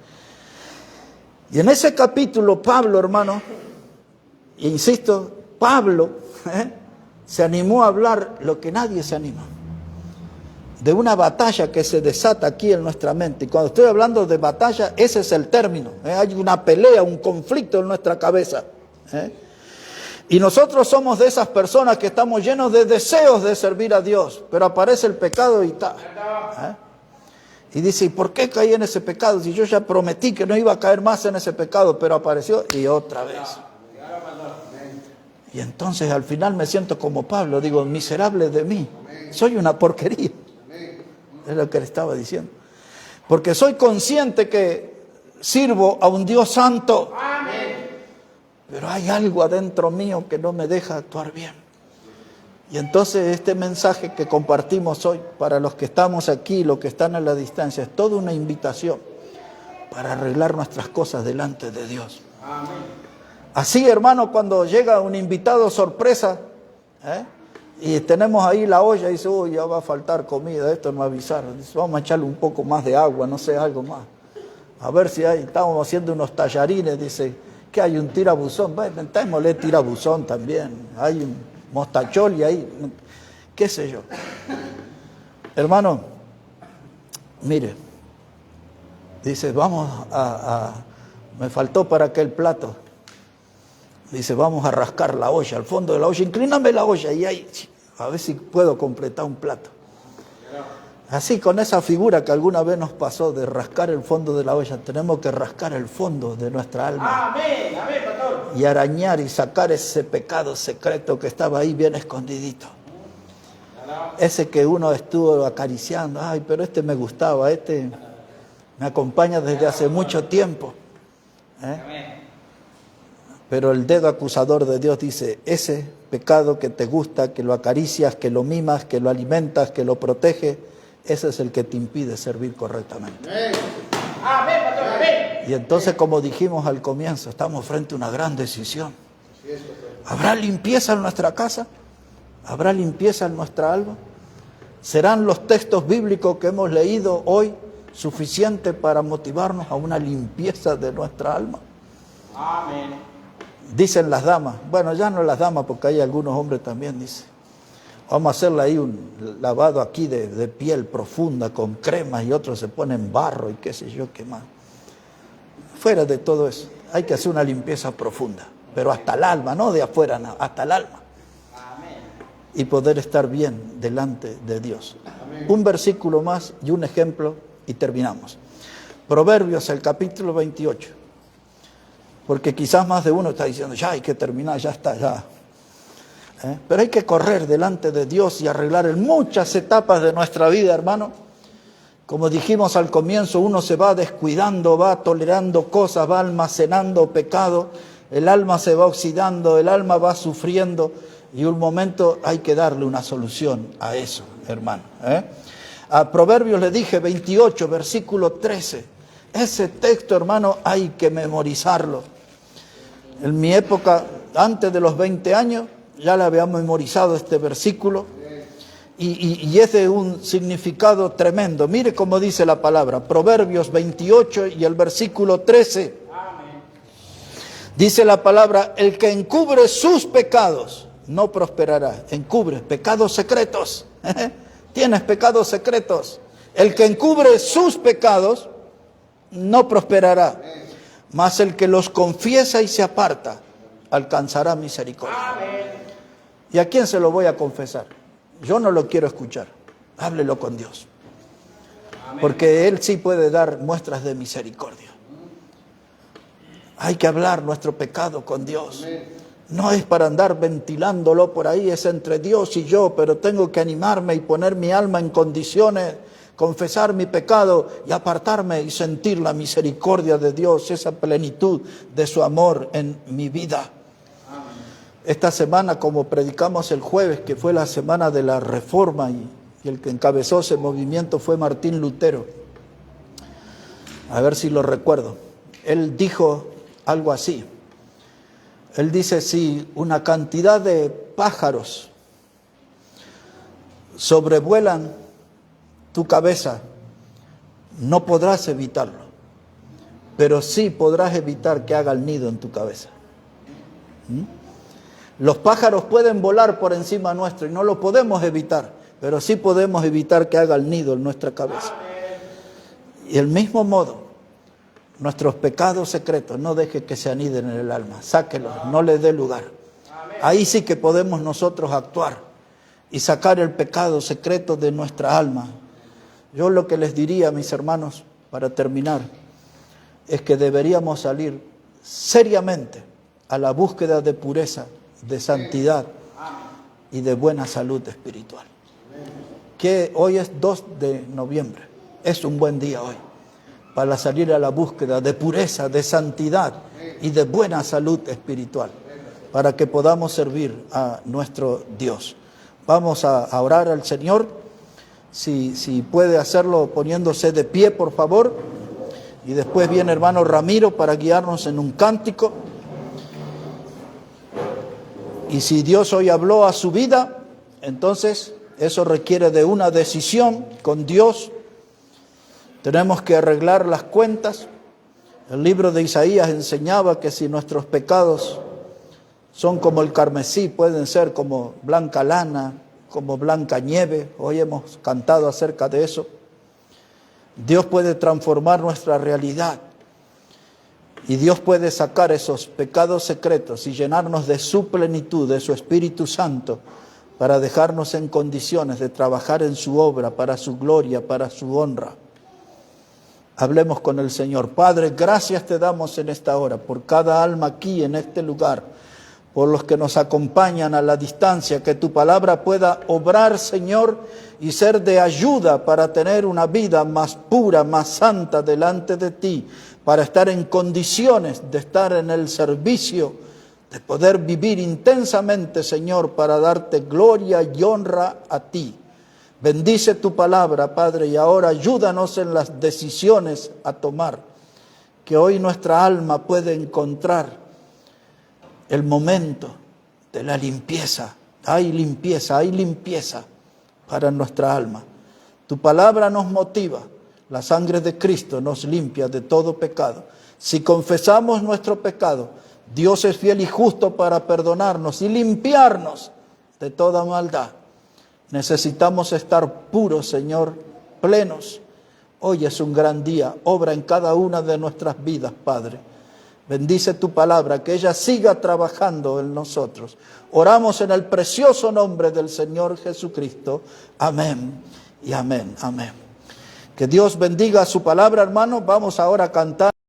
Y en ese capítulo Pablo, hermano, insisto, Pablo se animó a hablar lo que nadie se anima. De una batalla que se desata aquí en nuestra mente. Y cuando estoy hablando de batalla, ese es el término. Hay una pelea, un conflicto en nuestra cabeza. Y nosotros somos de esas personas que estamos llenos de deseos de servir a Dios, pero aparece el pecado y tal. Y dice, ¿y por qué caí en ese pecado? Si yo ya prometí que no iba a caer más en ese pecado, pero apareció y otra vez. Y entonces al final me siento como Pablo, digo, miserable de mí, soy una porquería. Es lo que le estaba diciendo. Porque soy consciente que sirvo a un Dios santo. Pero hay algo adentro mío que no me deja actuar bien. Y entonces este mensaje que compartimos hoy, para los que estamos aquí, los que están a la distancia, es toda una invitación para arreglar nuestras cosas delante de Dios. Así, hermano, cuando llega un invitado sorpresa, y tenemos ahí la olla y dice, uy, ya va a faltar comida, esto me avisaron. Dice, vamos a echarle un poco más de agua, no sé, algo más. A ver si hay, estamos haciendo unos tallarines, dice, ¿qué hay? Un tirabuzón. Bueno, tentémosle tirabuzón también. Hay un mostachol y ahí, qué sé yo. Hermano, mire, dice, vamos me faltó para aquel plato. Dice, vamos a rascar la olla, al fondo de la olla, inclíname la olla y ahí, a ver si puedo completar un plato. Así, con esa figura que alguna vez nos pasó de rascar el fondo de la olla, tenemos que rascar el fondo de nuestra alma. Amén, amén, pastor. Y arañar y sacar ese pecado secreto que estaba ahí bien escondidito. Ese que uno estuvo acariciando, ay, pero este me gustaba, este me acompaña desde hace mucho tiempo. Pero el dedo acusador de Dios dice, ese pecado que te gusta, que lo acaricias, que lo mimas, que lo alimentas, que lo protege, ese es el que te impide servir correctamente. Amén, pastor, amén. Y entonces, como dijimos al comienzo, estamos frente a una gran decisión. ¿Habrá limpieza en nuestra casa? ¿Habrá limpieza en nuestra alma? ¿Serán los textos bíblicos que hemos leído hoy suficientes para motivarnos a una limpieza de nuestra alma? Amén. Dicen las damas, bueno, ya no las damas porque hay algunos hombres también, dice, vamos a hacerle ahí un lavado aquí de piel profunda con crema y otros se ponen barro y qué sé yo qué más. Fuera de todo eso, hay que hacer una limpieza profunda, pero hasta el alma, no de afuera, no, hasta el alma. Amén. Y poder estar bien delante de Dios. Amén. Un versículo más y un ejemplo y terminamos. Proverbios, el capítulo 28. Porque quizás más de uno está diciendo, ya hay que terminar, ya está, ya. Pero hay que correr delante de Dios y arreglar en muchas etapas de nuestra vida, hermano. Como dijimos al comienzo, uno se va descuidando, va tolerando cosas, va almacenando pecado, el alma se va oxidando, el alma va sufriendo y un momento hay que darle una solución a eso, hermano. A Proverbios le dije 28, versículo 13. Ese texto, hermano, hay que memorizarlo. En mi época, antes de los 20 años, ya le había memorizado este versículo. Y es de un significado tremendo. Mire cómo dice la palabra, Proverbios 28 y el versículo 13. Amén. Dice la palabra, el que encubre sus pecados no prosperará. Encubre pecados secretos. Tienes pecados secretos. El que encubre sus pecados no prosperará. Mas el que los confiesa y se aparta alcanzará misericordia. Amén. ¿Y a quién se lo voy a confesar? Yo no lo quiero escuchar. Háblelo con Dios. Porque Él sí puede dar muestras de misericordia. Hay que hablar nuestro pecado con Dios. No es para andar ventilándolo por ahí, es entre Dios y yo, pero tengo que animarme y poner mi alma en condiciones, confesar mi pecado y apartarme y sentir la misericordia de Dios, esa plenitud de su amor en mi vida. Esta semana, como predicamos el jueves, que fue la semana de la Reforma, y el que encabezó ese movimiento fue Martín Lutero. A ver si lo recuerdo. Él dijo algo así. Él dice, si una cantidad de pájaros sobrevuelan tu cabeza, no podrás evitarlo, pero sí podrás evitar que haga el nido en tu cabeza. Los pájaros pueden volar por encima nuestro y no lo podemos evitar, pero sí podemos evitar que haga el nido en nuestra cabeza. Y del mismo modo, nuestros pecados secretos, no deje que se aniden en el alma, sáquelos, no les dé lugar. Ahí sí que podemos nosotros actuar y sacar el pecado secreto de nuestra alma. Yo lo que les diría, mis hermanos, para terminar, es que deberíamos salir seriamente a la búsqueda de pureza, de santidad y de buena salud espiritual. Que hoy es 2 de noviembre, es un buen día hoy para salir a la búsqueda de pureza, de santidad y de buena salud espiritual, para que podamos servir a nuestro Dios. Vamos a orar al Señor, si puede hacerlo poniéndose de pie, por favor, y después viene hermano Ramiro para guiarnos en un cántico. Y si Dios hoy habló a su vida, entonces eso requiere de una decisión con Dios. Tenemos que arreglar las cuentas. El libro de Isaías enseñaba que si nuestros pecados son como el carmesí, pueden ser como blanca lana, como blanca nieve. Hoy hemos cantado acerca de eso. Dios puede transformar nuestra realidad. Y Dios puede sacar esos pecados secretos y llenarnos de su plenitud, de su Espíritu Santo, para dejarnos en condiciones de trabajar en su obra, para su gloria, para su honra. Hablemos con el Señor. Padre, gracias te damos en esta hora por cada alma aquí en este lugar, por los que nos acompañan a la distancia, que tu palabra pueda obrar, Señor, y ser de ayuda para tener una vida más pura, más santa delante de ti, para estar en condiciones de estar en el servicio, de poder vivir intensamente, Señor, para darte gloria y honra a ti. Bendice tu palabra, Padre, y ahora ayúdanos en las decisiones a tomar, que hoy nuestra alma puede encontrar el momento de la limpieza. Hay limpieza para nuestra alma. Tu palabra nos motiva. La sangre de Cristo nos limpia de todo pecado. Si confesamos nuestro pecado, Dios es fiel y justo para perdonarnos y limpiarnos de toda maldad. Necesitamos estar puros, Señor, plenos. Hoy es un gran día. Obra en cada una de nuestras vidas, Padre. Bendice tu palabra, que ella siga trabajando en nosotros. Oramos en el precioso nombre del Señor Jesucristo. Amén y amén, amén. Que Dios bendiga su palabra, hermanos. Vamos ahora a cantar.